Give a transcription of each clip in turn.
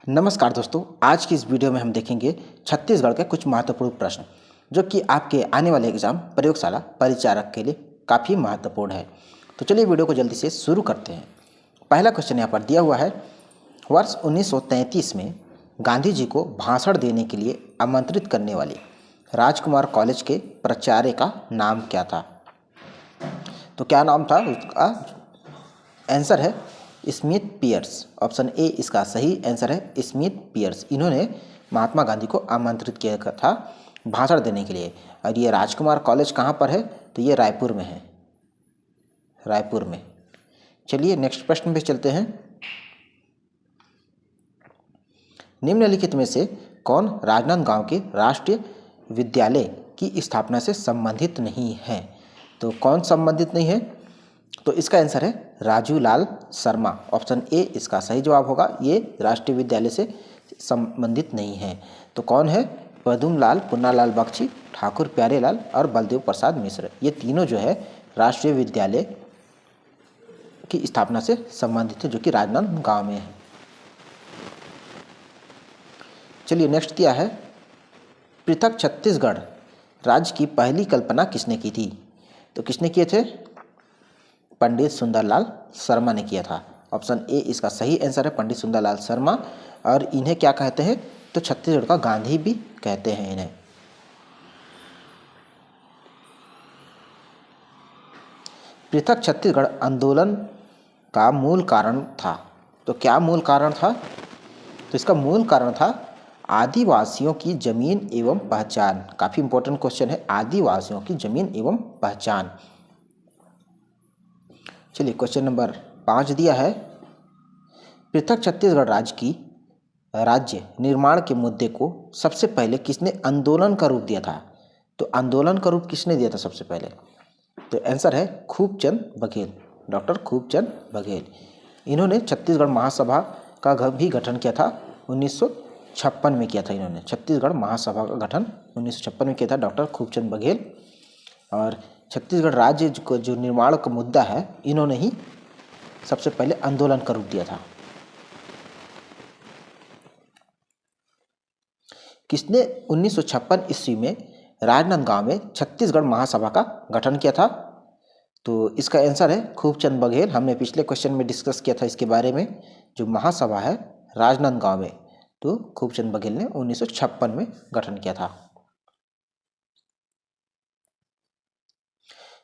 नमस्कार दोस्तों, आज की इस वीडियो में हम देखेंगे छत्तीसगढ़ के कुछ महत्वपूर्ण प्रश्न जो कि आपके आने वाले एग्जाम प्रयोगशाला परिचारक के लिए काफ़ी महत्वपूर्ण है। तो चलिए वीडियो को जल्दी से शुरू करते हैं। पहला क्वेश्चन यहाँ पर दिया हुआ है, वर्ष 1933 में गांधी जी को भाषण देने के लिए आमंत्रित करने वाले राजकुमार कॉलेज के प्राचार्य का नाम क्या था? तो क्या नाम था उसका? आंसर है स्मिथ पियर्स। ऑप्शन ए इसका सही आंसर है स्मिथ पियर्स। इन्होंने महात्मा गांधी को आमंत्रित किया था भाषण देने के लिए। और ये राजकुमार कॉलेज कहाँ पर है? तो ये रायपुर में है, रायपुर में। चलिए नेक्स्ट प्रश्न पे चलते हैं। निम्नलिखित में से कौन राजनांदगांव के राष्ट्रीय विद्यालय की स्थापना से संबंधित नहीं है? तो कौन संबंधित नहीं है? तो इसका आंसर है राजू लाल शर्मा। ऑप्शन ए इसका सही जवाब होगा। ये राष्ट्रीय विद्यालय से संबंधित नहीं है। तो कौन है? पदुम लाल, पुन्नालाल बख्शी, ठाकुर प्यारेलाल और बलदेव प्रसाद मिश्र। ये तीनों जो है राष्ट्रीय विद्यालय की स्थापना से संबंधित है, जो कि राजनांदगांव में है। चलिए नेक्स्ट दिया है, पृथक छत्तीसगढ़ राज्य की पहली कल्पना किसने की थी? तो किसने किए थे? पंडित सुंदरलाल शर्मा ने किया था। ऑप्शन ए इसका सही आंसर है पंडित सुंदरलाल शर्मा। और इन्हें क्या कहते हैं? तो छत्तीसगढ़ का गांधी भी कहते हैं इन्हें। पृथक छत्तीसगढ़ आंदोलन का मूल कारण था। तो क्या मूल कारण था? तो इसका मूल कारण था आदिवासियों की जमीन एवं पहचान। काफ़ी इंपॉर्टेंट क्वेश्चन है, आदिवासियों की जमीन एवं पहचान। चलिए क्वेश्चन नंबर 5 दिया है, पृथक छत्तीसगढ़ राज्य निर्माण के मुद्दे को सबसे पहले किसने आंदोलन का रूप दिया था? तो आंदोलन का रूप किसने दिया था सबसे पहले? तो आंसर है खूबचंद बघेल, डॉक्टर खूबचंद बघेल। इन्होंने छत्तीसगढ़ महासभा का भी गठन किया था 1956 में किया था। इन्होंने छत्तीसगढ़ महासभा का गठन 1956 में किया था डॉक्टर खूबचंद बघेल। और छत्तीसगढ़ राज्य को जो निर्माण का मुद्दा है, इन्होंने ही सबसे पहले आंदोलन का रूप दिया था। किसने 1956 ईस्वी में राजनांदगांव में छत्तीसगढ़ महासभा का गठन किया था? तो इसका आंसर है खूबचंद बघेल। हमने पिछले क्वेश्चन में डिस्कस किया था इसके बारे में, जो महासभा है राजनांदगांव में, तो खूबचंद बघेल ने 1956 में गठन किया था।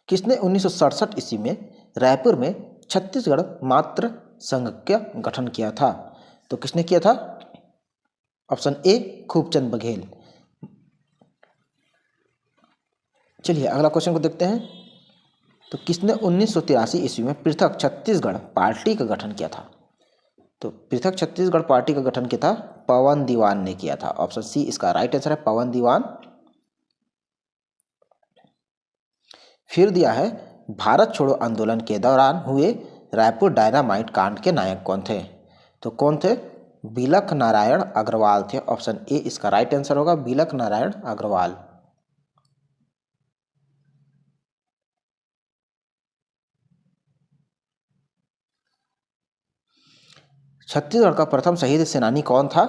किसने 1967 ईस्वी में रायपुर में छत्तीसगढ़ मातृ संघ का गठन किया था? तो किसने किया था? Option A Khubchand Baghel. चलिए अगला क्वेश्चन को देखते हैं। तो किसने 1983 ईस्वी में पृथक छत्तीसगढ़ पार्टी का गठन किया था? तो पृथक छत्तीसगढ़ पार्टी का गठन किया था पवन दीवान ने किया था। ऑप्शन सी इसका राइट आंसर है पवन दीवान। फिर दिया है, भारत छोड़ो आंदोलन के दौरान हुए रायपुर डायनामाइट कांड के नायक कौन थे? तो कौन थे? बिलख नारायण अग्रवाल थे। ऑप्शन ए इसका राइट आंसर होगा बिलख नारायण अग्रवाल। छत्तीसगढ़ का प्रथम शहीद सेनानी कौन था?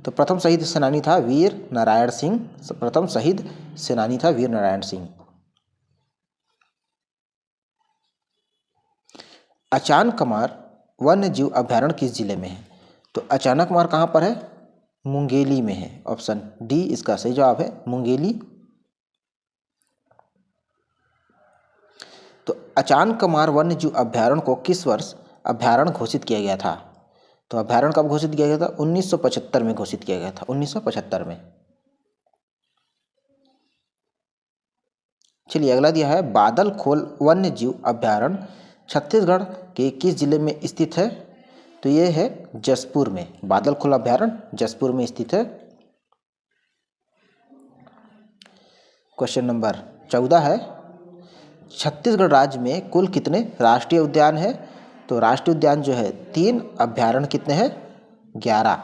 तो प्रथम शहीद सेनानी था वीर नारायण सिंह। प्रथम शहीद सेनानी था वीर नारायण सिंह। अचानकमार वन्य जीव अभ्यारण्य किस जिले में है? तो अचानकमार कहाँ पर है? मुंगेली में है। ऑप्शन डी इसका सही जवाब है मुंगेली। तो अचानकमार वन्य जीव अभ्यारण्य को किस वर्ष अभ्यारण्य घोषित किया गया था? तो अभ्यारण्य कब घोषित किया गया था? 1975 में घोषित किया गया था, 1975 में। चलिए अगला दिया है, बादल खोल वन्य जीव अभ्यारण्य छत्तीसगढ़ के किस जिले में स्थित है? तो ये है जशपुर में। बादल खोल अभ्यारण्य जशपुर में स्थित है। क्वेश्चन नंबर 14 है, छत्तीसगढ़ राज्य में कुल कितने राष्ट्रीय उद्यान है? तो राष्ट्रीय उद्यान जो है 3, अभ्यारण्य कितने हैं? 11।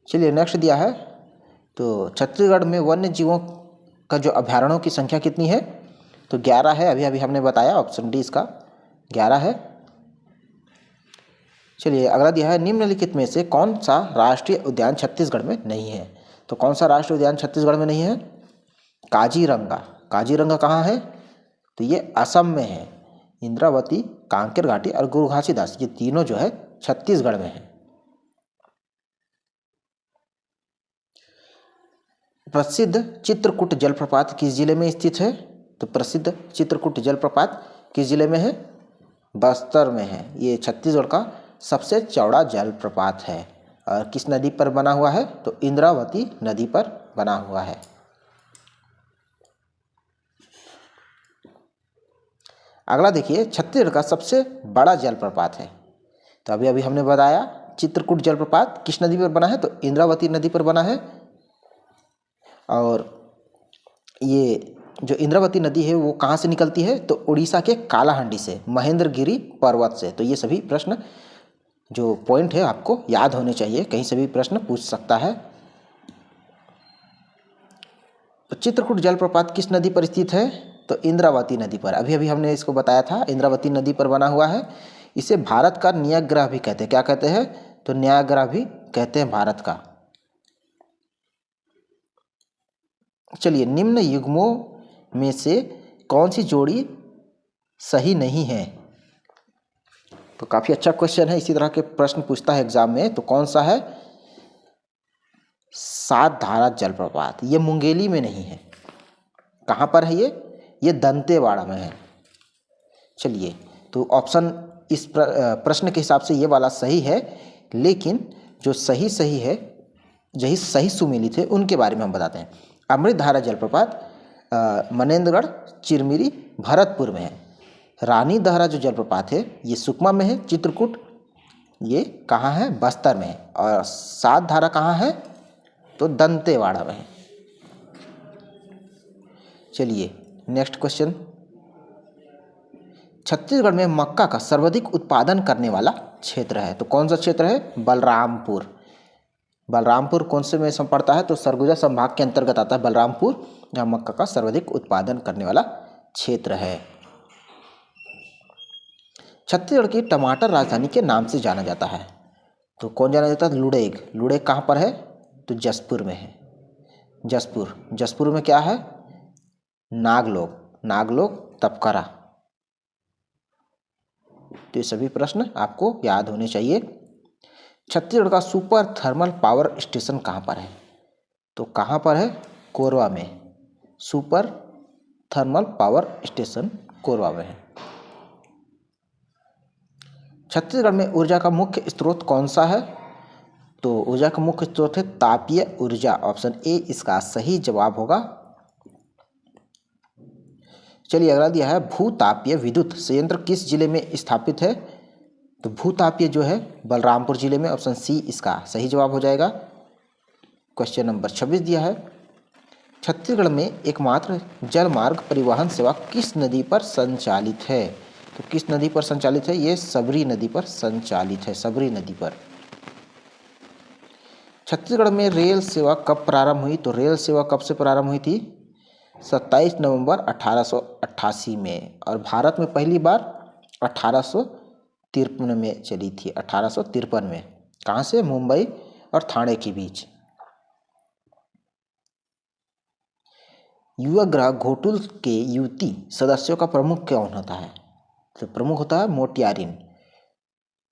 चलिए नेक्स्ट दिया है, तो छत्तीसगढ़ में वन्य जीवों का जो अभ्यारण्यों की संख्या कितनी है? तो 11 है। अभी हमने बताया, ऑप्शन डी इसका 11 है। चलिए अगला दिया है, निम्नलिखित में से कौन सा राष्ट्रीय उद्यान छत्तीसगढ़ में नहीं है। तो कौन सा राष्ट्रीय उद्यान छत्तीसगढ़ में नहीं है? काजीरंगा। काजीरंगा कहाँ है? तो ये असम में है। इंद्रावती, कांकेर घाटी और गुरु घासीदास, ये तीनों जो है छत्तीसगढ़ में है। प्रसिद्ध चित्रकूट जलप्रपात किस जिले में स्थित है? तो प्रसिद्ध चित्रकूट जलप्रपात किस जिले में है? बस्तर में है। ये छत्तीसगढ़ का सबसे चौड़ा जलप्रपात है और किस नदी पर बना हुआ है? तो इंद्रावती नदी पर बना हुआ है। अगला देखिए, छत्तीसगढ़ का सबसे बड़ा जलप्रपात है। तो अभी अभी हमने बताया चित्रकूट जलप्रपात किस नदी पर बना है? तो इंद्रावती नदी पर बना है। और ये जो इंद्रावती नदी है वो कहाँ से निकलती है? तो उड़ीसा के कालाहांडी से, महेंद्रगिरी पर्वत से। तो ये सभी प्रश्न जो पॉइंट है आपको याद होने चाहिए, कहीं से भी प्रश्न पूछ सकता है। तो चित्रकूट जलप्रपात किस नदी पर स्थित है? तो इंद्रावती नदी पर। अभी अभी हमने इसको बताया था, इंद्रावती नदी पर बना हुआ है। इसे भारत का न्यायग्रह भी कहते हैं। क्या कहते हैं? तो न्यायग्रह भी कहते हैं भारत का। चलिए, निम्न युग्मों में से कौन सी जोड़ी सही नहीं है? तो काफ़ी अच्छा क्वेश्चन है, इसी तरह के प्रश्न पूछता है एग्जाम में। तो कौन सा है? सात धारा जलप्रपात, ये मुंगेली में नहीं है। कहाँ पर है ये दंतेवाड़ा में है। चलिए, तो ऑप्शन इस प्रश्न के हिसाब से ये वाला सही है, लेकिन जो सही है, यही सही सुमेलित है, उनके बारे में हम बताते हैं। अमृतधारा जलप्रपात मनेन्द्रगढ़, चिरमिरी, भरतपुर में है। रानी धारा जो जलप्रपात है ये सुकमा में है। चित्रकूट ये कहाँ है? बस्तर में है। और सात धारा कहाँ है? तो दंतेवाड़ा में है। चलिए नेक्स्ट क्वेश्चन, छत्तीसगढ़ में मक्का का सर्वाधिक उत्पादन करने वाला क्षेत्र है। तो कौन सा क्षेत्र है? बलरामपुर। बलरामपुर कौन से में पड़ता है? तो सरगुजा संभाग के अंतर्गत आता है बलरामपुर, जहाँ मक्का का सर्वाधिक उत्पादन करने वाला क्षेत्र है। छत्तीसगढ़ की टमाटर राजधानी के नाम से जाना जाता है। तो कौन जाना जाता है? लुड़ेग। लुड़ेग कहाँ पर है? तो जसपुर में है। जसपुर में क्या है? नागलोक तपकरा। तो ये सभी प्रश्न आपको याद होने चाहिए। छत्तीसगढ़ का सुपर थर्मल पावर स्टेशन कहाँ पर है? तो कहाँ पर है? कोरबा में। Super thermal power station Korba में है। छत्तीसगढ़ में ऊर्जा का मुख्य स्रोत कौन सा है? तो ऊर्जा का मुख्य स्रोत है तापीय ऊर्जा। ऑप्शन ए इसका सही जवाब होगा। चलिए अगला दिया है, भूतापीय विद्युत संयंत्र किस जिले में स्थित है? तो भूतापीय जो है बलरामपुर जिले में। ऑप्शन सी इसका सही जवाब हो जाएगा। क्वेश्चन नंबर 26 दिया है, छत्तीसगढ़ में एकमात्र जलमार्ग परिवहन सेवा किस नदी पर संचालित है? तो किस नदी पर संचालित है? ये सबरी नदी पर संचालित है। सबरी नदी पर। छत्तीसगढ़ में रेल सेवा कब प्रारंभ हुई? तो रेल सेवा कब से प्रारंभ हुई थी? 27 नवंबर 1888 में। और भारत में पहली बार 1853 में चली थी। 1853 में। कहाँ से? मुंबई और ठाणे के बीच। युवा ग्रह घोटुल के युवती सदस्यों का प्रमुख कौन होता है? तो प्रमुख होता है मोटियारिन।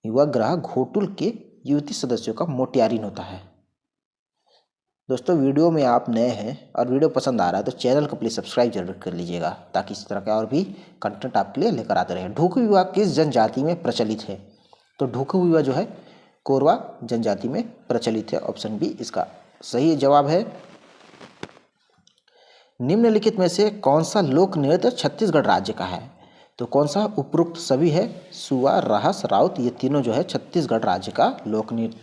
युवा ग्रह घोटुल के युवती सदस्यों का मोटियारिन होता है। दोस्तों, वीडियो में आप नए हैं और वीडियो पसंद आ रहा है तो चैनल को प्लीज़ सब्सक्राइब जरूर कर लीजिएगा, ताकि इस तरह का और भी कंटेंट आपके लिए लेकर आते रहे। ढूकू विवाह किस जनजाति में प्रचलित है? तो ढूकू विवाह जो है कोरवा जनजाति में प्रचलित है। ऑप्शन बी इसका सही जवाब है। निम्नलिखित में से कौन सा लोक नृत्य छत्तीसगढ़ राज्य का है? तो कौन सा उपरोक्त सभी है? सुआ, रहस, राउत, ये तीनों जो है छत्तीसगढ़ राज्य का लोक नृत्य